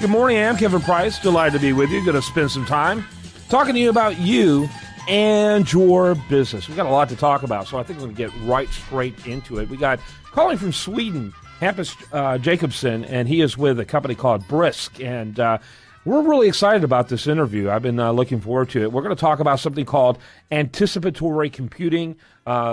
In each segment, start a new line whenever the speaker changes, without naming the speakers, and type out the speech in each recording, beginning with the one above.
Good morning, I'm Kevin Price. Delighted to be with you. Going to spend some time talking to you about you and your business. We've got a lot to talk about, so I think we're going to get right straight into it. We got calling from Sweden, Hampus Jakobsson, and he is with a company called Brisk, and we're really excited about this interview. I've been looking forward to it. We're going to talk about something called anticipatory computing.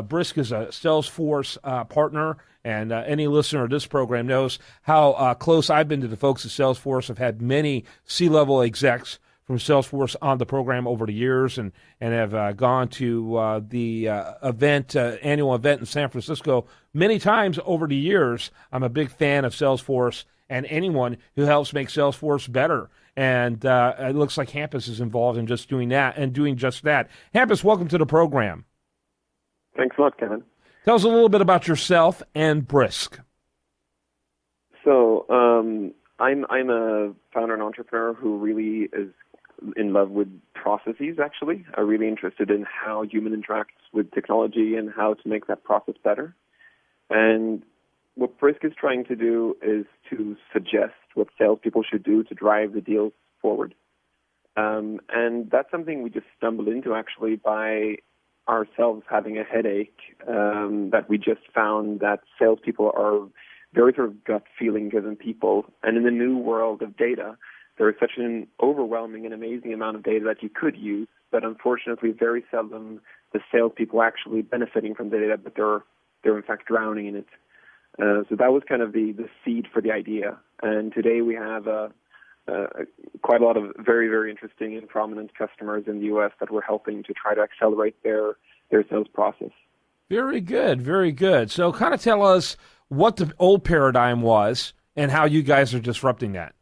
Brisk is a Salesforce partner, and any listener of this program knows how close I've been to the folks at Salesforce. I've had many C-level execs from Salesforce on the program over the years, and have gone to the annual event in San Francisco many times over the years. I'm a big fan of Salesforce and anyone who helps make Salesforce better. And it looks like Hampus is involved in just doing that and doing just that. Hampus, welcome to the program.
Thanks a lot, Kevin.
Tell us a little bit about yourself and Brisk.
So I'm a founder and entrepreneur who really is in love with processes, actually. I'm really interested in how human interacts with technology and how to make that process better. And what Brisk is trying to do is to suggest what salespeople should do to drive the deals forward. And that's something we just stumbled into, actually, by ourselves having a headache that we just found that salespeople are very sort of gut-feeling driven people. And in the new world of data, there is such an overwhelming and amazing amount of data that you could use, but unfortunately very seldom the salespeople actually benefiting from the data, but they're in fact drowning in it. So that was kind of the seed for the idea. And today we have quite a lot of very, very interesting and prominent customers in the U.S. that we're helping to try to accelerate their sales process.
Very good, very good. So kind of tell us what the old paradigm was and how you guys are disrupting that.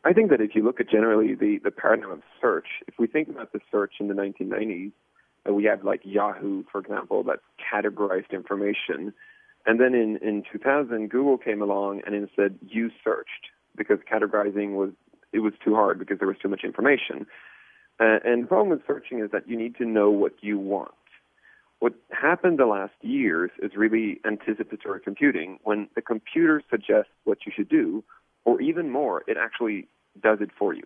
I think that if you look at generally the paradigm of search, if we think about the search in the 1990s, we had like Yahoo, for example, that categorized information. And then in 2000, Google came along and instead you searched because categorizing was too hard because there was too much information. And the problem with searching is that you need to know what you want. What happened the last years is really anticipatory computing. When the computer suggests what you should do, or even more, it actually does it for you.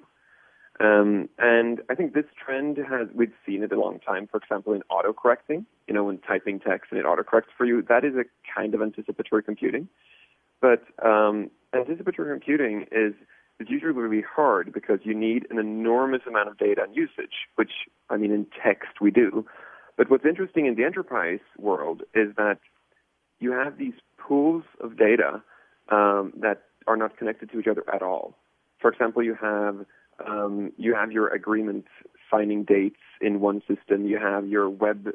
And I think this trend we've seen it a long time, for example, in autocorrecting, when typing text and it autocorrects for you, that is a kind of anticipatory computing. But anticipatory computing is usually really hard because you need an enormous amount of data and usage, which, in text we do. But what's interesting in the enterprise world is that you have these pools of data that are not connected to each other at all. For example, you have your agreement signing dates in one system. You have your web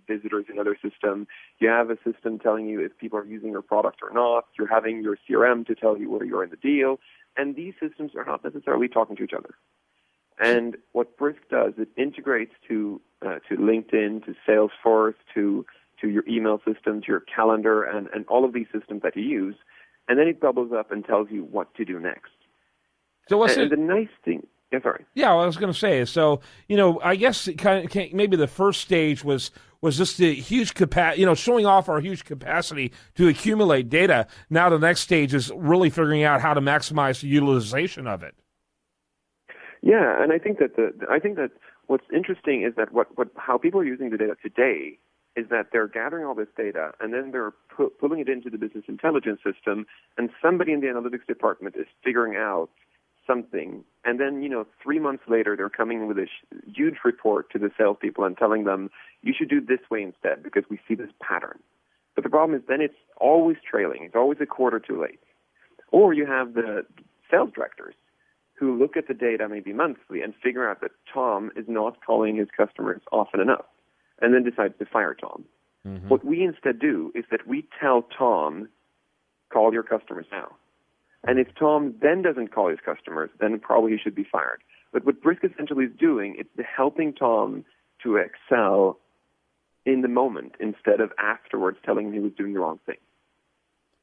visitors in another system. You have a system telling you if people are using your product or not. You're having your CRM to tell you where you're in the deal. And these systems are not necessarily talking to each other. And what Brisk does, it integrates to LinkedIn, to Salesforce, to your email system, to your calendar, and all of these systems that you use. And then it bubbles up and tells you what to do next.
So
the nice thing? Yeah, sorry.
Yeah, I was going to say. So, I guess maybe the first stage was just the huge capacity, showing off our huge capacity to accumulate data. Now the next stage is really figuring out how to maximize the utilization of it.
Yeah, and I think that what's interesting is that how people are using the data today is that they're gathering all this data and then they're pulling it into the business intelligence system, and somebody in the analytics department is figuring out something, and then 3 months later they're coming with a huge report to the salespeople and telling them you should do this way instead because we see this pattern. But the problem is then it's always trailing. It's always a quarter too late. Or you have the sales directors who look at the data maybe monthly and figure out that Tom is not calling his customers often enough, and then decides to fire Tom. Mm-hmm. What we instead do is that we tell Tom, call your customers now. And if Tom then doesn't call his customers, then probably he should be fired. But what Brisk essentially is doing, it's helping Tom to excel in the moment instead of afterwards telling him he was doing the wrong thing.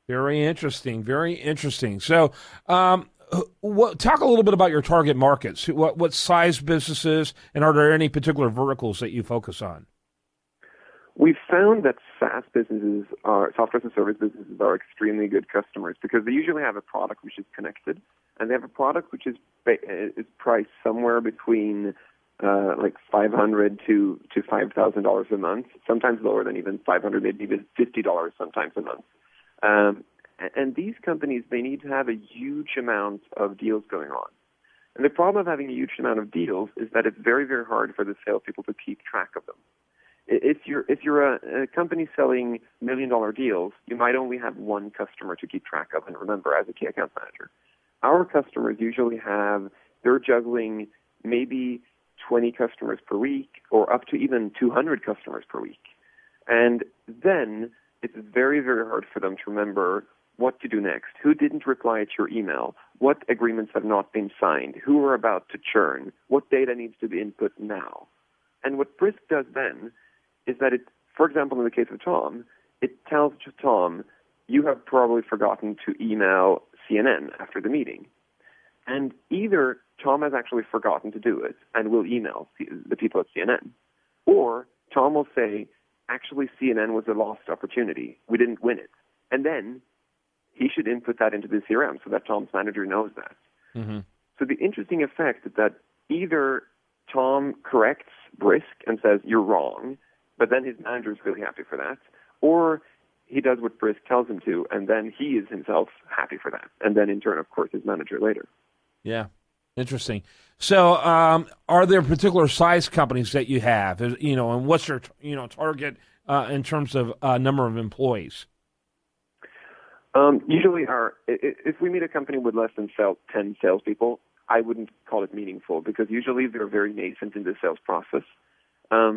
Very interesting, very interesting. So talk a little bit about your target markets. What size businesses, and are there any particular verticals that you focus on?
We've found that SaaS businesses, software as a service businesses, are extremely good customers because they usually have a product which is connected, and they have a product which is priced somewhere between like $500 to $5,000 a month, sometimes lower than even $500, maybe even $50 sometimes a month. And these companies, they need to have a huge amount of deals going on. And the problem of having a huge amount of deals is that it's very, very hard for the salespeople to keep track of them. If you're a company selling $1 million deals, you might only have one customer to keep track of and remember as a key account manager. Our customers usually they're juggling maybe 20 customers per week or up to even 200 customers per week. And then it's very, very hard for them to remember what to do next, who didn't reply to your email, what agreements have not been signed, who are about to churn, what data needs to be input now. And what Brisk does then is that it, for example, in the case of Tom, it tells to Tom, you have probably forgotten to email CNN after the meeting. And either Tom has actually forgotten to do it and will email the people at CNN, or Tom will say, actually, CNN was a lost opportunity. We didn't win it. And then he should input that into the CRM so that Tom's manager knows that. Mm-hmm. So the interesting effect is that either Tom corrects Brisk and says, you're wrong, but then his manager is really happy for that, or he does what Brisk tells him to, and then he is himself happy for that. And then in turn, of course, his manager later.
Yeah, interesting. So are there particular size companies that you have, and what's your target in terms of number of employees?
Usually if we meet a company with less than 10 salespeople, I wouldn't call it meaningful because usually they're very nascent in the sales process.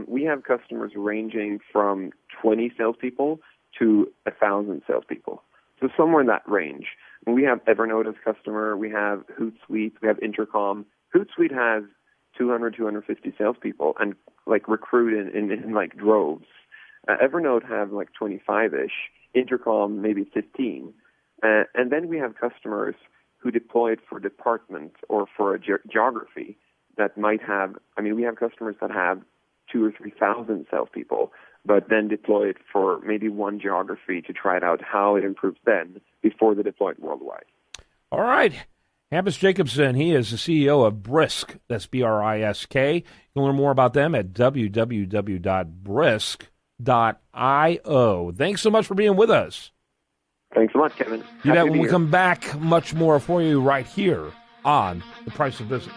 We have customers ranging from 20 salespeople to 1,000 salespeople. So somewhere in that range. We have Evernote as customer. We have Hootsuite. We have Intercom. Hootsuite has 200, 250 salespeople and recruit in droves. Evernote have 25-ish. Intercom maybe 15. And then we have customers who deploy it for department or for a geography that might have, we have customers that have 2,000 or 3,000 salespeople, but then deploy it for maybe one geography to try it out how it improves then before they deploy it worldwide.
All right. Hampus Jakobsson, he is the CEO of Brisk. That's Brisk. You can learn more about them at www.brisk.io. Thanks so much for being with us.
Thanks so much, Kevin.
You bet. When we come back, much more for you right here on The Price of Business.